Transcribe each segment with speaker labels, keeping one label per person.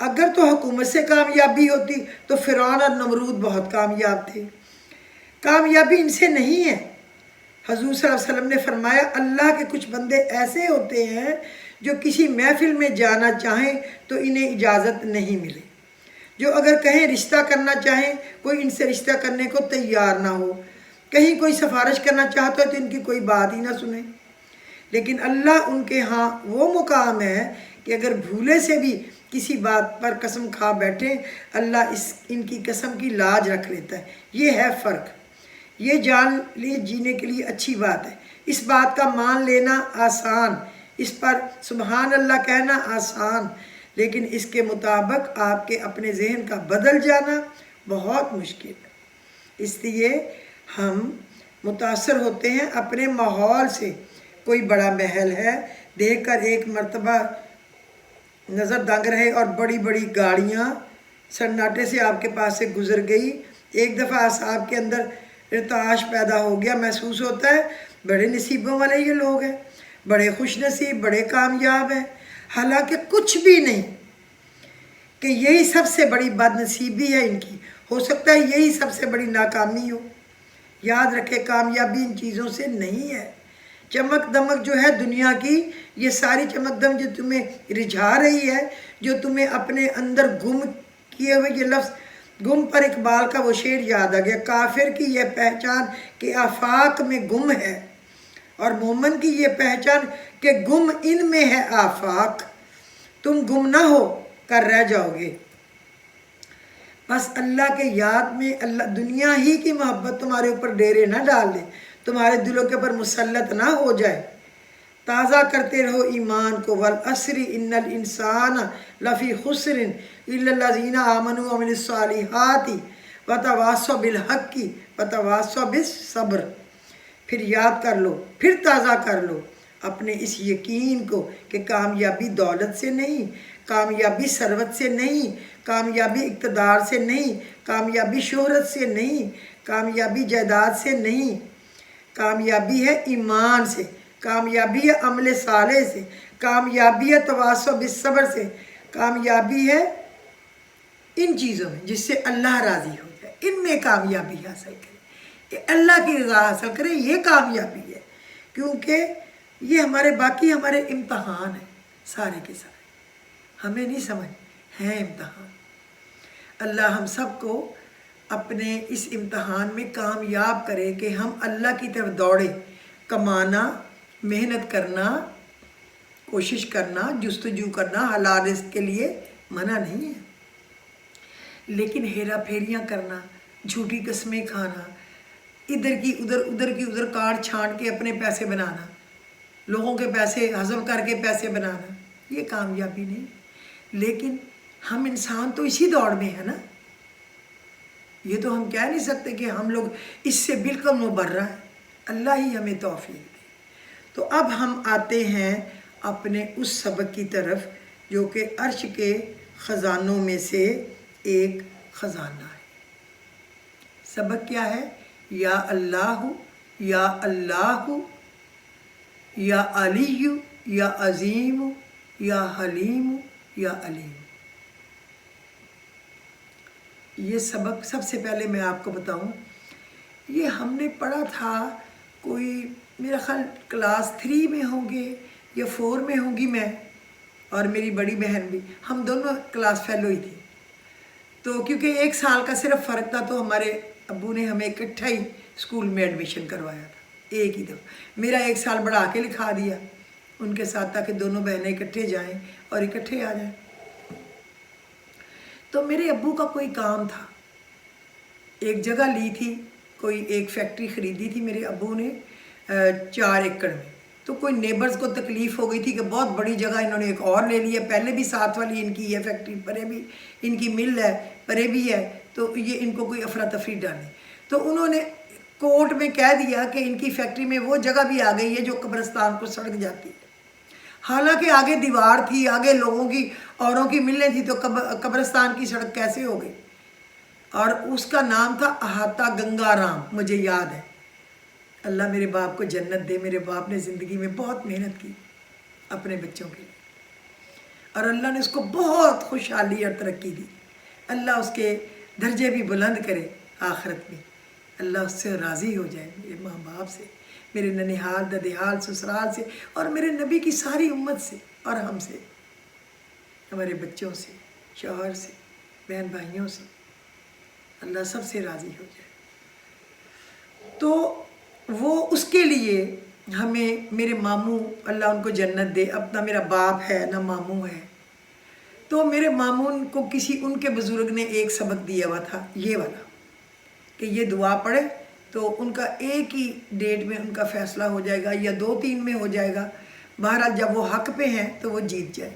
Speaker 1: اگر تو حکومت سے کامیابی ہوتی تو فرعون اور نمرود بہت کامیاب تھے، کامیابی ان سے نہیں ہے۔ حضور صلی اللہ علیہ وسلم نے فرمایا اللہ کے کچھ بندے ایسے ہوتے ہیں جو کسی محفل میں جانا چاہیں تو انہیں اجازت نہیں ملے، جو اگر کہیں رشتہ کرنا چاہیں کوئی ان سے رشتہ کرنے کو تیار نہ ہو، کہیں کوئی سفارش کرنا چاہتا ہے تو ان کی کوئی بات ہی نہ سنیں۔ لیکن اللہ ان کے ہاں وہ مقام ہے کہ اگر بھولے سے بھی کسی بات پر قسم کھا بیٹھیں اللہ ان کی قسم کی لاج رکھ لیتا ہے۔ یہ ہے فرق۔ یہ جان لیے جینے کے لیے اچھی بات ہے، اس بات کا مان لینا آسان، اس پر سبحان اللہ کہنا آسان، لیکن اس کے مطابق آپ کے اپنے ذہن کا بدل جانا بہت مشکل ہے۔ اس لیے ہم متاثر ہوتے ہیں اپنے ماحول سے۔ کوئی بڑا محل ہے، دیکھ کر ایک مرتبہ نظر دنگ رہے اور بڑی بڑی گاڑیاں سناٹے سے آپ کے پاس سے گزر گئی، ایک دفعہ اعصاب کے اندر ارتعاش پیدا ہو گیا، محسوس ہوتا ہے بڑے نصیبوں والے یہ لوگ ہیں، بڑے خوش نصیب، بڑے کامیاب ہیں، حالانکہ کچھ بھی نہیں، کہ یہی سب سے بڑی بد نصیبی ہے ان کی، ہو سکتا ہے یہی سب سے بڑی ناکامی ہو۔ یاد رکھے کامیابی ان چیزوں سے نہیں ہے۔ چمک دمک جو ہے دنیا کی، یہ ساری چمک دم جو تمہیں رجھا رہی ہے، جو تمہیں اپنے اندر گم کیے ہوئے، یہ لفظ گم پر اقبال کا وہ شعر یاد آ گیا، کافر کی یہ پہچان کہ آفاق میں گم ہے، اور مومن کی یہ پہچان کہ گم ان میں ہے آفاق، تم گم نہ ہو کر رہ جاؤ گے۔ بس اللہ کے یاد میں اللہ دنیا ہی کی محبت تمہارے اوپر ڈیرے نہ ڈال دے، تمہارے دلوں کے اوپر مسلط نہ ہو جائے۔ تازہ کرتے رہو ایمان کو، والعصر ان الانسان لفی خسر الا الذین آمنوا وعملوا الصالحات وتواصوا بالحق وتواصوا بالصبر۔ پھر یاد کر لو، پھر تازہ کر لو اپنے اس یقین کو کہ کامیابی دولت سے نہیں، کامیابی ثروت سے نہیں، کامیابی اقتدار سے نہیں، کامیابی شہرت سے نہیں، کامیابی جائیداد سے نہیں، کامیابی ہے ایمان سے، کامیابی ہے عمل صالح سے، کامیابی ہے تواصی بالصبر سے، کامیابی ہے ان چیزوں میں جس سے اللہ راضی ہو جائے، ان میں کامیابی حاصل کرے، کہ اللہ کی رضا حاصل کرے، یہ کامیابی ہے۔ کیونکہ یہ باقی ہمارے امتحان ہیں سارے کے سارے، ہمیں نہیں سمجھ ہیں امتحان۔ اللہ ہم سب کو اپنے اس امتحان میں کامیاب کرے کہ ہم اللہ کی طرف دوڑے، کمانا، محنت کرنا، کوشش کرنا، جستجو کرنا حلال رزق کے لیے منع نہیں ہے، لیکن ہیرا پھیریاں کرنا، جھوٹی قسمیں کھانا، ادھر کی ادھر کاٹ چھانٹ کے اپنے پیسے بنانا، لوگوں کے پیسے ہضم کر کے پیسے بنانا، یہ کامیابی نہیں۔ لیکن ہم انسان تو اسی دوڑ میں ہے نا، یہ تو ہم کہہ نہیں سکتے کہ ہم لوگ اس سے بالکل مبرہ ہیں، اللہ ہی ہمیں توفیق دے۔ تو اب ہم آتے ہیں اپنے اس سبق کی طرف جو کہ عرش کے خزانوں میں سے ایک خزانہ ہے۔ سبق کیا ہے؟ یا اللہ، یا اللہ، یا علی، یا عظیم، یا حلیم، یا علیم۔ یہ سبق سب سے پہلے میں آپ کو بتاؤں، یہ ہم نے پڑھا تھا، کوئی میرا خیال کلاس 3 میں ہوں گے یا 4 میں ہوں گی میں، اور میری بڑی بہن بھی، ہم دونوں کلاس فیلو ہی تھی۔ تو کیونکہ 1 سال کا صرف فرق تھا تو ہمارے ابو نے ہمیں اکٹھا ہی اسکول میں ایڈمیشن کروایا تھا، ایک ہی دفعہ، میرا 1 سال بڑھا کے لکھا دیا ان کے ساتھ تاکہ دونوں بہنیں اکٹھے جائیں اور اکٹھے آ جائیں۔ تو میرے ابو کا کوئی کام تھا، ایک جگہ لی تھی، کوئی ایک فیکٹری خریدی تھی میرے ابو نے 4 ایکڑ میں، تو کوئی نیبرز کو تکلیف ہو گئی تھی کہ بہت بڑی جگہ انہوں نے ایک اور لے لی ہے، پہلے بھی ساتھ والی ان کی ہے فیکٹری، پرے بھی ان کی مل ہے، پرے بھی ہے، تو یہ ان کو کوئی افراتفری ڈالے، تو انہوں نے کورٹ میں کہہ دیا کہ ان کی فیکٹری میں وہ جگہ بھی آ گئی ہے جو قبرستان کو سڑک جاتی ہے، حالانکہ آگے دیوار تھی، آگے لوگوں کی اوروں کی ملیں تھی، تو قبرستان کی سڑک کیسے ہو گئی؟ اور اس کا نام تھا احاطہ گنگا رام، مجھے یاد ہے۔ اللہ میرے باپ کو جنت دے، میرے باپ نے زندگی میں بہت محنت کی اپنے بچوں کے لیے، اور اللہ نے اس کو بہت خوشحالی اور ترقی دی. اللہ اس کے درجے بھی بلند کرے آخرت میں. اللہ اس سے راضی ہو جائے، میرے ماں باپ سے، میرے ننیحال ددیحال سسرال سے، اور میرے نبی کی ساری امت سے، اور ہم سے، ہمارے بچوں سے، شوہر سے، بہن بھائیوں سے. اللہ سب سے راضی ہو جائے. تو وہ اس کے لیے ہمیں، میرے ماموں اللہ ان کو جنت دے، اب نہ میرا باپ ہے نہ ماموں ہے، تو میرے ماموں کو کسی ان کے بزرگ نے ایک سبق دیا ہوا تھا، یہ والا، کہ یہ دعا پڑھے تو ان کا ایک ہی ڈیٹ میں ان کا فیصلہ ہو جائے گا، یا 2-3 میں ہو جائے گا. بہرحال جب وہ حق پہ ہیں تو وہ جیت جائے.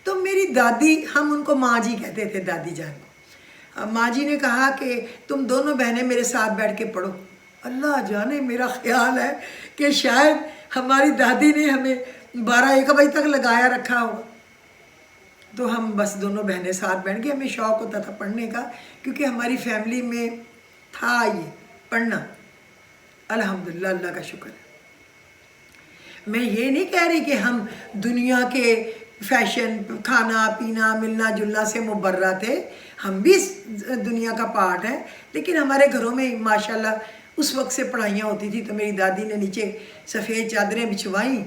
Speaker 1: تو میری دادی، ہم ان کو ماں جی کہتے تھے، دادی جان کو، ماں جی نے کہا کہ تم دونوں بہنیں میرے ساتھ بیٹھ کے پڑھو. اللہ جانے، میرا خیال ہے کہ شاید ہماری دادی نے ہمیں 12-1 بجے تک لگایا رکھا ہوگا. تو ہم بس دونوں بہنیں ساتھ بیٹھ گئے. ہمیں شوق ہوتا تھا پڑھنے کا، کیونکہ ہماری فیملی میں تھا یہ پڑھنا. الحمدللہ، اللہ کا شکر ہے. میں یہ نہیں کہہ رہی کہ ہم دنیا کے فیشن، کھانا پینا، ملنا جلنا سے مبرہ تھے، ہم بھی اس دنیا کا پارٹ ہیں، لیکن ہمارے گھروں میں ماشاءاللہ اس وقت سے پڑھائیاں ہوتی تھی. تو میری دادی نے نیچے سفید چادریں بچھوائیں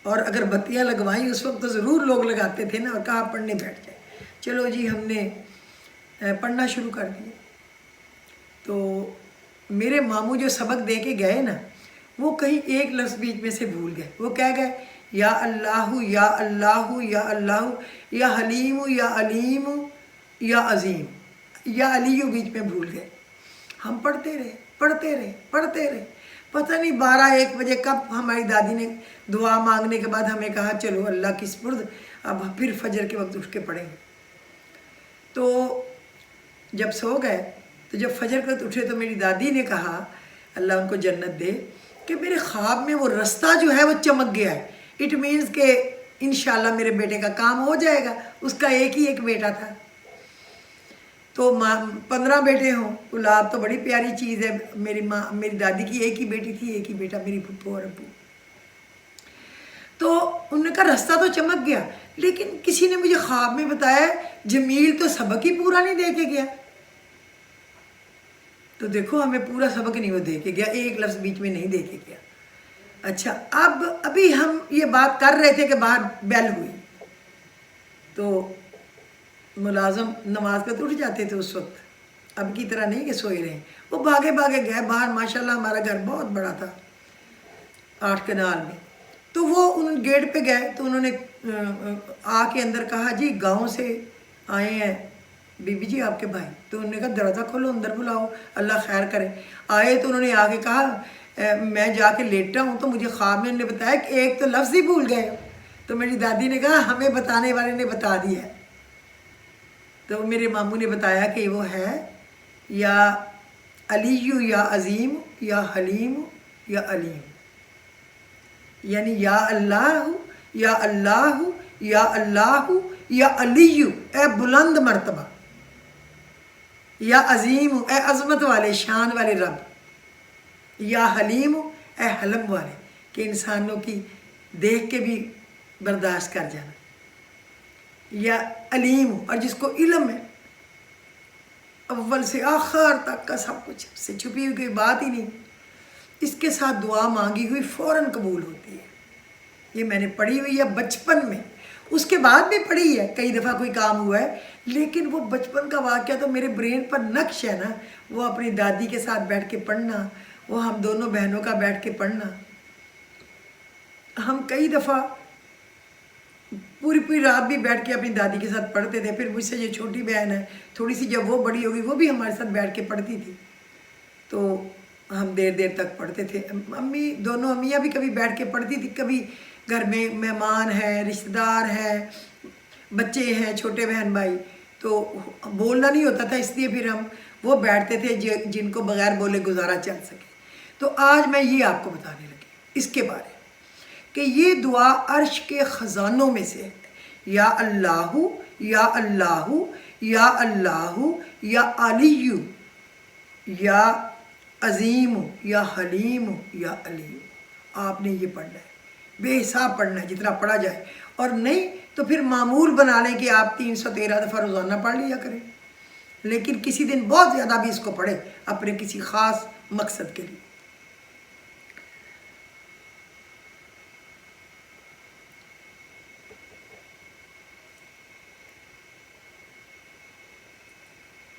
Speaker 1: اور اگر بتیاں لگوائیں، اس وقت تو ضرور لوگ لگاتے تھے نا، اور کہا پڑھنے بیٹھ جائے. چلو جی، ہم نے پڑھنا شروع کر دیا. تو میرے ماموں جو سبق دے کے گئے نا، وہ کہیں ایک لفظ بیچ میں سے بھول گئے. وہ کہہ گئے یا اللہ یا اللہ یا اللہ یا حلیم یا علیم یا عظیم، یا علیو بیچ میں بھول گئے. ہم پڑھتے رہے پڑھتے رہے پڑھتے رہے. پتہ نہیں 12-1 بجے کب ہماری دادی نے دعا مانگنے کے بعد ہمیں کہا چلو اللہ کی سپرد، اب پھر فجر کے وقت اٹھ کے پڑھیں گے. تو جب سو گئے تو جب فجر کے وقت اٹھے تو میری دادی نے کہا، اللہ ان کو جنت دے، کہ میرے خواب میں وہ رستہ جو ہے وہ چمک گیا ہے. اٹ مینز کہ انشاءاللہ میرے بیٹے کا کام ہو جائے گا. اس کا ایک ہی ایک بیٹا تھا. تو 15 بیٹے ہوں، اولاد تو بڑی پیاری چیز ہے. میری دادی کی ایک ہی بیٹی تھی، ایک ہی بیٹا، میری پھپھو اور ابو. تو انہوں نے کہا رستہ تو چمک گیا، لیکن کسی نے مجھے خواب میں بتایا جمیل تو سبق ہی پورا نہیں دے کے گیا. تو دیکھو، ہمیں پورا سبق نہیں وہ دے کے گیا، ایک لفظ بیچ میں نہیں دے کے گیا. اچھا، ابھی ہم یہ بات کر رہے تھے کہ باہر بیل ہوئی. تو ملازم نماز پہ اٹھ جاتے تھے اس وقت، اب کی طرح نہیں کہ سوئے رہے. وہ بھاگے بھاگے گئے باہر. ماشاءاللہ ہمارا گھر بہت بڑا تھا 8 کنال میں. تو وہ ان گیٹ پہ گئے تو انہوں نے آ کے اندر کہا جی گاؤں سے آئے ہیں بی بی جی آپ کے بھائی. تو انہوں نے کہا دروازہ کھولو، اندر بلاؤ، اللہ خیر کرے. آئے تو انہوں نے آ کے کہا میں جا کے لیٹا ہوں تو مجھے خواب میں انہوں نے بتایا کہ ایک تو لفظ ہی بھول گئے. تو میری دادی نے کہا ہمیں بتانے والے نے بتا دیا ہے. تو میرے ماموں نے بتایا کہ وہ ہے یا علی یا عظیم یا حلیم یا علیم، یعنی یا اللہ یا اللہ یا اللہ یا علی اے بلند مرتبہ، یا عظیم اے عظمت والے شان والے رب، یا حلیم اے حلم والے کہ انسانوں کی دیکھ کے بھی برداشت کر جانا، یا علیم اور جس کو علم ہے اول سے آخر تک کا سب کچھ، اس سے چھپی ہوئی کوئی بات ہی نہیں. اس کے ساتھ دعا مانگی ہوئی فوراً قبول ہوتی ہے. یہ میں نے پڑھی ہوئی ہے بچپن میں، اس کے بعد بھی پڑھی ہے کئی دفعہ کوئی کام ہوا ہے، لیکن وہ بچپن کا واقعہ تو میرے برین پر نقش ہے نا. وہ اپنی دادی کے ساتھ بیٹھ کے پڑھنا، وہ ہم دونوں بہنوں کا بیٹھ کے پڑھنا. ہم کئی دفعہ پوری رات بھی بیٹھ کے اپنی دادی کے ساتھ پڑھتے تھے. پھر مجھ سے جو چھوٹی بہن ہے تھوڑی سی، جب وہ بڑی ہوگی وہ بھی ہمارے ساتھ بیٹھ کے پڑھتی تھی. تو ہم دیر تک پڑھتے تھے. دونوں امیاں بھی کبھی بیٹھ کے پڑھتی تھی، کبھی گھر میں مہمان ہیں، رشتہ دار ہیں، بچے ہیں، چھوٹے بہن بھائی، تو بولنا نہیں ہوتا تھا، اس لیے پھر ہم وہ بیٹھتے تھے جن کو بغیر بولے گزارا چل سکے. تو آج میں یہ آپ کو بتانے لگی اس کے بارے کہ یہ دعا عرش کے خزانوں میں سے ہے. یا اللہ یا اللہ یا اللہ یا علی یا عظیم یا حلیم یا علیم. آپ نے یہ پڑھنا ہے، بے حساب پڑھنا ہے جتنا پڑھا جائے. اور نہیں تو پھر معمول بنا لیں کہ آپ 313 دفعہ روزانہ پڑھ لیا کریں، لیکن کسی دن بہت زیادہ بھی اس کو پڑھیں اپنے کسی خاص مقصد کے لیے۔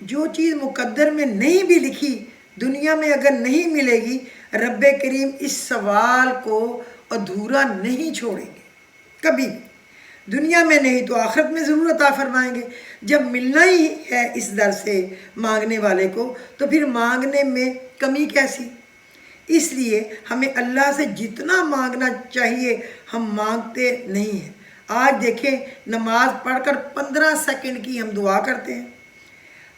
Speaker 1: جو چیز مقدر میں نہیں بھی لکھی دنیا میں اگر نہیں ملے گی، رب کریم اس سوال کو ادھورا نہیں چھوڑیں گے کبھی بھی۔ دنیا میں نہیں تو آخرت میں ضرور عطا فرمائیں گے۔ جب ملنا ہی ہے اس در سے مانگنے والے کو، تو پھر مانگنے میں کمی کیسی؟ اس لیے ہمیں اللہ سے جتنا مانگنا چاہیے ہم مانگتے نہیں ہیں۔ آج دیکھیں، نماز پڑھ کر 15 سیکنڈ کی ہم دعا کرتے ہیں،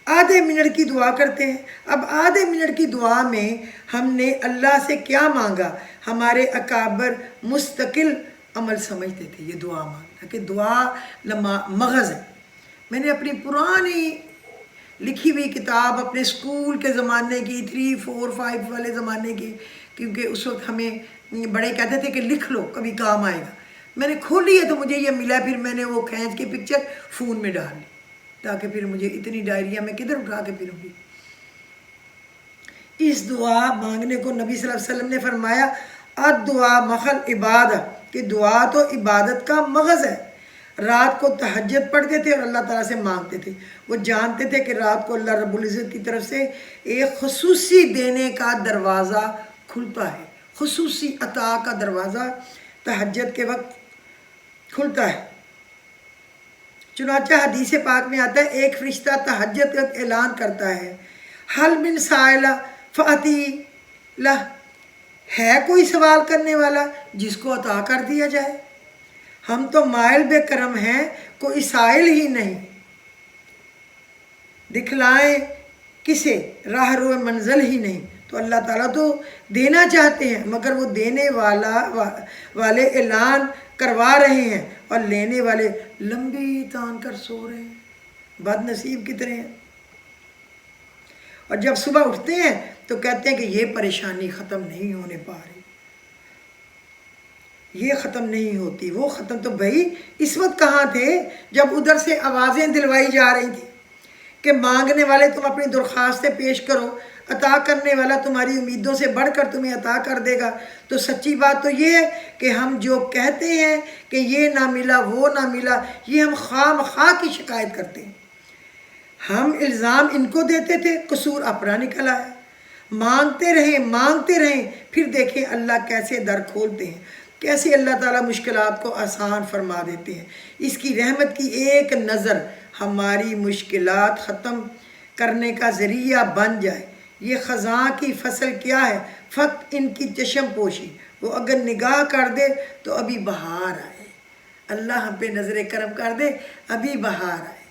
Speaker 1: آدھے منٹ کی دعا کرتے ہیں۔ اب آدھے منٹ کی دعا میں ہم نے اللہ سے کیا مانگا؟ ہمارے اکابر مستقل عمل سمجھتے تھے یہ دعا مانگنا، کہ دعا مغز ہے۔ میں نے اپنی پرانی لکھی ہوئی کتاب اپنے اسکول کے زمانے کی 3، 4، 5 والے زمانے کی، کیونکہ اس وقت ہمیں بڑے کہتے تھے کہ لکھ لو کبھی کام آئے گا، میں نے کھولی ہے تو مجھے یہ ملا، پھر میں نے وہ کھینچ کے پکچر فون میں ڈال لی، تاکہ پھر مجھے اتنی ڈائریاں میں کدھر اٹھا کے پھروں گی۔ اس دعا مانگنے کو نبی صلی اللہ علیہ وسلم نے فرمایا الدعا مخل عبادت، کہ دعا تو عبادت کا مغز ہے۔ رات کو تہجد پڑھتے تھے اور اللہ تعالیٰ سے مانگتے تھے۔ وہ جانتے تھے کہ رات کو اللہ رب العزت کی طرف سے ایک خصوصی دینے کا دروازہ کھلتا ہے، خصوصی عطا کا دروازہ تہجد کے وقت کھلتا ہے۔ چنانچہ حدیث پاک میں آتا ہے ایک فرشتہ تہجد کا اعلان کرتا ہے حل من سائلہ فاتی لہ، ہے کوئی سوال کرنے والا جس کو عطا کر دیا جائے۔ ہم تو مائل بے کرم ہیں، کوئی سائل ہی نہیں، دکھلائیں کسے راہ رو منزل ہی نہیں۔ تو اللہ تعالیٰ تو دینا چاہتے ہیں، مگر وہ دینے والے اعلان کروا رہے ہیں اور لینے والے لمبی تان کر سو رہے ہیں۔ بد نصیب کتنے ہیں۔ اور جب صبح اٹھتے ہیں تو کہتے ہیں کہ یہ پریشانی ختم نہیں ہونے پا رہی، یہ ختم نہیں ہوتی، وہ ختم۔ تو بھائی اس وقت کہاں تھے جب ادھر سے آوازیں دلوائی جا رہی تھیں کہ مانگنے والے تم اپنی درخواستیں پیش کرو، عطا کرنے والا تمہاری امیدوں سے بڑھ کر تمہیں عطا کر دے گا۔ تو سچی بات تو یہ ہے کہ ہم جو کہتے ہیں کہ یہ نہ ملا وہ نہ ملا، یہ ہم خواہ مخواہ کی شکایت کرتے ہیں۔ ہم الزام ان کو دیتے تھے، قصور اپنا نکل آیا۔ مانگتے رہیں، پھر دیکھیں اللہ کیسے در کھولتے ہیں، کیسے اللہ تعالیٰ مشکلات کو آسان فرما دیتے ہیں۔ اس کی رحمت کی ایک نظر ہماری مشکلات ختم کرنے کا ذریعہ بن جائے۔ یہ خزاں کی فصل کیا ہے، فقط ان کی چشم پوشی، وہ اگر نگاہ کر دے تو ابھی بہار آئے۔ اللہ ہم پہ نظر کرم کر دے، ابھی بہار آئے۔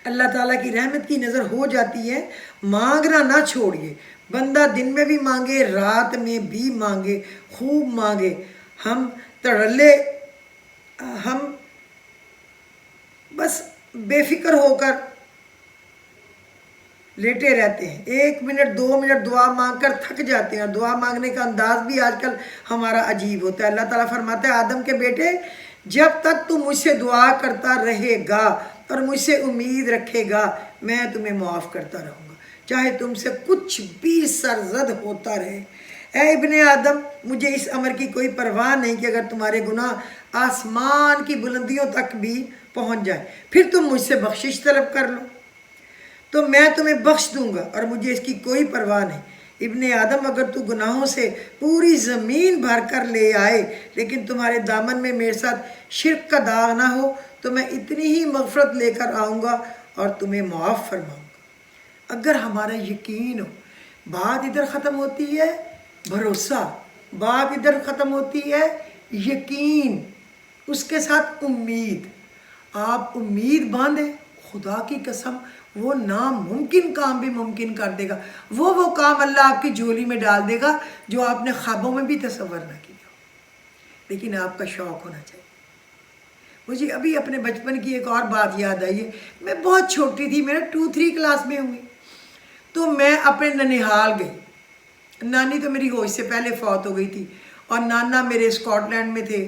Speaker 1: اللہ تعالیٰ کی رحمت کی نظر ہو جاتی ہے۔ مانگنا نہ چھوڑیے، بندہ دن میں بھی مانگے، رات میں بھی مانگے، خوب مانگے۔ ہم بس بے فکر ہو کر لیٹے رہتے ہیں، 1 منٹ 2 منٹ دعا مانگ کر تھک جاتے ہیں، اور دعا مانگنے کا انداز بھی آج کل ہمارا عجیب ہوتا ہے۔ اللہ تعالیٰ فرماتا ہے آدم کے بیٹے، جب تک تم مجھ سے دعا کرتا رہے گا اور مجھ سے امید رکھے گا، میں تمہیں معاف کرتا رہوں گا، چاہے تم سے کچھ بھی سرزد ہوتا رہے۔ اے ابن آدم، مجھے اس امر کی کوئی پرواہ نہیں کہ اگر تمہارے گناہ آسمان کی بلندیوں تک بھی پہنچ جائے، پھر تم مجھ سے بخشش طلب کر لو تو میں تمہیں بخش دوں گا، اور مجھے اس کی کوئی پرواہ نہیں۔ ابن آدم، اگر تو گناہوں سے پوری زمین بھر کر لے آئے لیکن تمہارے دامن میں میرے ساتھ شرک کا داغ نہ ہو، تو میں اتنی ہی مغفرت لے کر آؤں گا اور تمہیں معاف فرماؤں گا۔ اگر ہمارا یقین ہو، بات ادھر ختم ہوتی ہے بھروسہ، بات ادھر ختم ہوتی ہے یقین، اس کے ساتھ امید۔ آپ امید باندھیں، خدا کی قسم وہ ناممکن کام بھی ممکن کر دے گا۔ وہ کام اللہ آپ کی جھولی میں ڈال دے گا جو آپ نے خوابوں میں بھی تصور نہ کیا ہو، لیکن آپ کا شوق ہونا چاہیے۔ مجھے ابھی اپنے بچپن کی ایک اور بات یاد آئی ہے۔ میں بہت چھوٹی تھی، میں 2-3 کلاس میں ہوں گی، تو میں اپنے ننیحال گئی۔ نانی تو میری ہوش سے پہلے فوت ہو گئی تھی، اور نانا میرے اسکاٹ لینڈ میں تھے،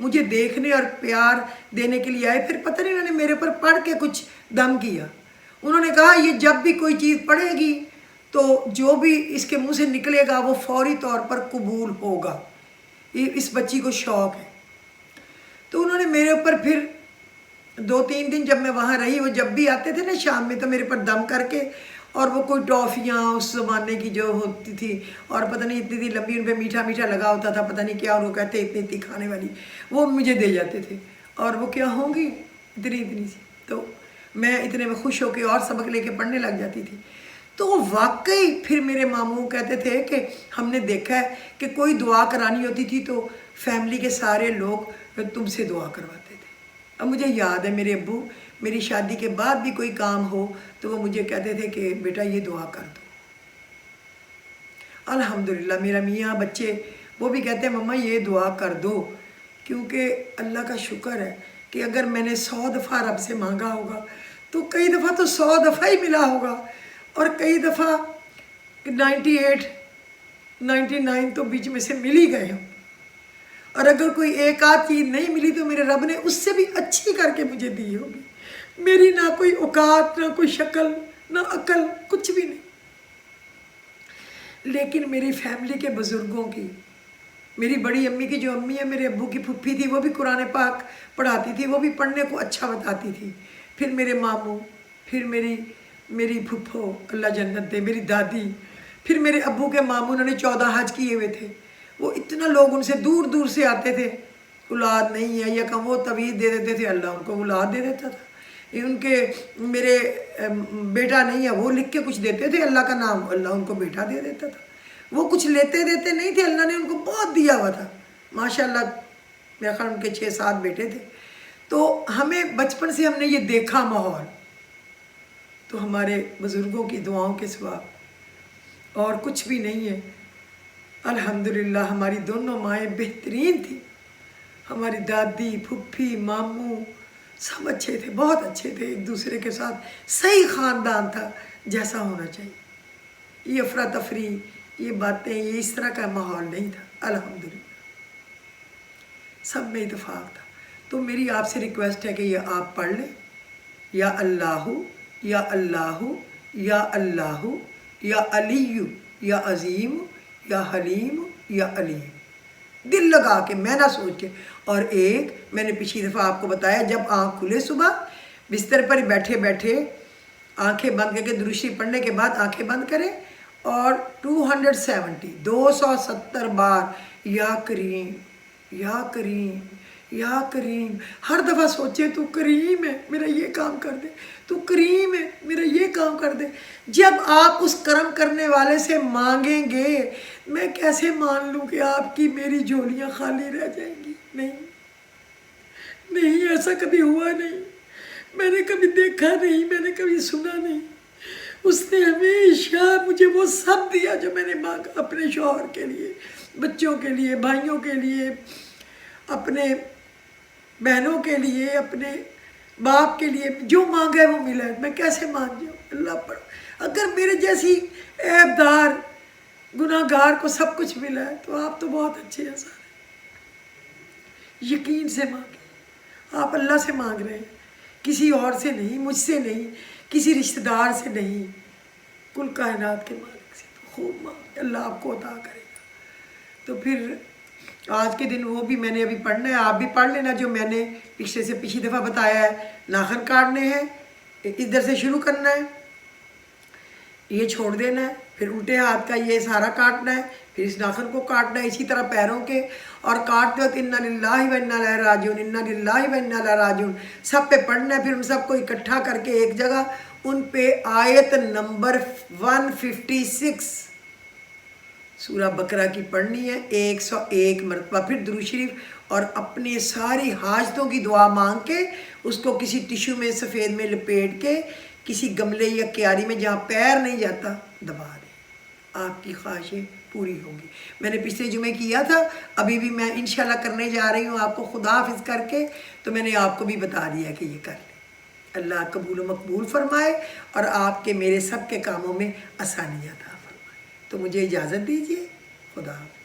Speaker 1: مجھے دیکھنے اور پیار دینے کے لیے آئے. پھر پتہ نہیں انہوں نے میرے پر پڑھ کے کچھ دم کیا. انہوں نے کہا یہ جب بھی کوئی چیز پڑھے گی تو جو بھی اس کے منہ سے نکلے گا وہ فوری طور پر قبول ہوگا. اس بچی کو شوق ہے. تو انہوں نے میرے اوپر پھر 2-3 دن جب میں وہاں رہی، وہ جب بھی آتے تھے نا شام میں تو میرے پر دم کر کے، اور وہ کوئی ٹافیاں اس زمانے کی جو ہوتی تھی اور پتہ نہیں اتنی لمبی، ان پہ میٹھا میٹھا لگا ہوتا تھا، پتہ نہیں کیا ان کو کہتے اتنی کھانے والی، وہ مجھے دے جاتے تھے. اور وہ کیا ہوں گی اتنی سی، تو میں اتنے میں خوش ہو کے اور سبق لے کے پڑھنے لگ جاتی تھی. تو واقعی پھر میرے ماموں کہتے تھے کہ ہم نے دیکھا ہے کہ کوئی دعا کرانی ہوتی تھی تو فیملی کے سارے لوگ تم سے دعا کرواتے تھے. اب مجھے یاد ہے میرے ابو میری شادی کے بعد بھی کوئی کام ہو تو وہ مجھے کہتے تھے کہ بیٹا یہ دعا کر دو. الحمدللہ میرا میاں بچے وہ بھی کہتے ہیں مما یہ دعا کر دو، کیونکہ اللہ کا شکر ہے کہ اگر میں نے 100 دفعہ رب سے مانگا ہوگا تو کئی دفعہ تو 100 دفعہ ہی ملا ہوگا، اور کئی دفعہ 99 تو بیچ میں سے مل ہی گئے ہوں. اور اگر کوئی ایک آدھ چیز نہیں ملی تو میرے رب نے اس سے بھی اچھی کر کے مجھے دی ہوگی. میری نہ کوئی اوقات، نہ کوئی شکل، نہ عقل، کچھ بھی نہیں. لیکن میری فیملی کے بزرگوں کی، میری بڑی امی کی جو امی ہے میرے ابو کی پھپھی تھی، وہ بھی قرآن پاک پڑھاتی تھی، وہ بھی پڑھنے کو اچھا بتاتی تھی. پھر میرے ماموں، پھر میری پھپھو اللہ جنت دے، میری دادی، پھر میرے ابو کے ماموں، انہوں نے 14 حج کیے ہوئے تھے. وہ اتنا لوگ ان سے دور دور سے آتے تھے، اولاد نہیں ہے یا کم، وہ تویز دے دیتے تھے، اللہ ان کو اولاد دے دیتا تھا. ان کے میرے بیٹا نہیں ہے، وہ لکھ کے کچھ دیتے تھے اللہ کا نام، اللہ ان کو بیٹا دے دیتا تھا. وہ کچھ لیتے دیتے نہیں تھے، اللہ نے ان کو بہت دیا ہوا تھا ماشاءاللہ. میرا خیال ان کے 6-7 بیٹے تھے. تو ہمیں بچپن سے ہم نے یہ دیکھا ماحول، تو ہمارے بزرگوں کی دعاؤں کے سوا اور کچھ بھی نہیں ہے. الحمدللہ ہماری دونوں مائیں بہترین تھیں. ہماری دادی، پھپھی، ماموں سب اچھے تھے، بہت اچھے تھے، ایک دوسرے کے ساتھ صحیح خاندان تھا جیسا ہونا چاہیے. یہ افراتفری، یہ باتیں، یہ اس طرح کا ماحول نہیں تھا. الحمدللہ سب میں اتفاق تھا. تو میری آپ سے ریکویسٹ ہے کہ یہ آپ پڑھ لیں، یا اللہ یا اللہ یا اللہ یا علی یا عظیم یا حلیم یا علیم، دل لگا کے، میں نہ سوچ کے. اور ایک میں نے پچھلی دفعہ آپ کو بتایا، جب آنکھ کھلے صبح بستر پر بیٹھے بیٹھے آنکھیں بند کر کے درود شریف پڑھنے کے بعد آنکھیں بند کریں اور 270 بار یا کریم یا کریم یا کریم، ہر دفعہ سوچے تو کریم ہے میرا یہ کام کر دے، تو کریم ہے میرا یہ کام کر دے. جب آپ اس کرم کرنے والے سے مانگیں گے، میں کیسے مان لوں کہ آپ کی میری جھولیاں خالی رہ جائیں گی؟ نہیں، ایسا کبھی ہوا نہیں، میں نے کبھی دیکھا نہیں، میں نے کبھی سنا نہیں. اس نے ہمیشہ مجھے وہ سب دیا جو میں نے مانگا، اپنے شوہر کے لیے، بچوں کے لیے، بھائیوں کے لیے، اپنے بہنوں کے لیے، اپنے باپ کے لیے. جو مانگا ہے وہ ملا ہے، میں کیسے مان جاؤں؟ اللہ پر اگر میرے جیسی عیب دار گناہ گار کو سب کچھ ملا ہے تو آپ تو بہت اچھے ہیں سارے. یقین سے مانگیں، آپ اللہ سے مانگ رہے ہیں، کسی اور سے نہیں، مجھ سے نہیں، کسی رشتہ دار سے نہیں، کل کائنات کے مالک سے. تو خوب مانگیں، اللہ آپ کو عطا کرے گا. تو پھر آج کے دن وہ بھی میں نے ابھی پڑھنا ہے، آپ بھی پڑھ لینا جو میں نے پچھلی دفعہ بتایا ہے. ناخن کاٹنے ہیں، ادھر سے شروع کرنا ہے، یہ چھوڑ دینا ہے، پھر الٹے ہاتھ کا یہ سارا کاٹنا ہے، پھر اس ناخن کو کاٹنا ہے، اسی طرح پیروں کے. اور کاٹتے وقت انا للہ و انا الیہ راجعون، انا للہ و انا الیہ راجعون سب پہ پڑھنا ہے. پھر ان سب کو اکٹھا کر کے ایک جگہ ان پہ آیت نمبر 156 سورہ بقرہ کی پڑھنی ہے 101 مرتبہ. پھر درود شریف اور اپنی ساری حاجتوں کی دعا مانگ کے اس کو کسی ٹشو میں سفید میں لپیٹ کے کسی گملے یا کیاری میں جہاں پیر نہیں جاتا دبا دیں. آپ کی خواہشیں پوری ہوں گی. میں نے پچھلے جمعے کیا تھا، ابھی بھی میں انشاءاللہ کرنے جا رہی ہوں آپ کو خدا حافظ کر کے، تو میں نے آپ کو بھی بتا دیا کہ یہ کر لیں. اللہ قبول و مقبول فرمائے اور آپ کے میرے سب کے کاموں میں آسانیاں عطا فرمائے. تو مجھے اجازت دیجیے، خدا حافظ.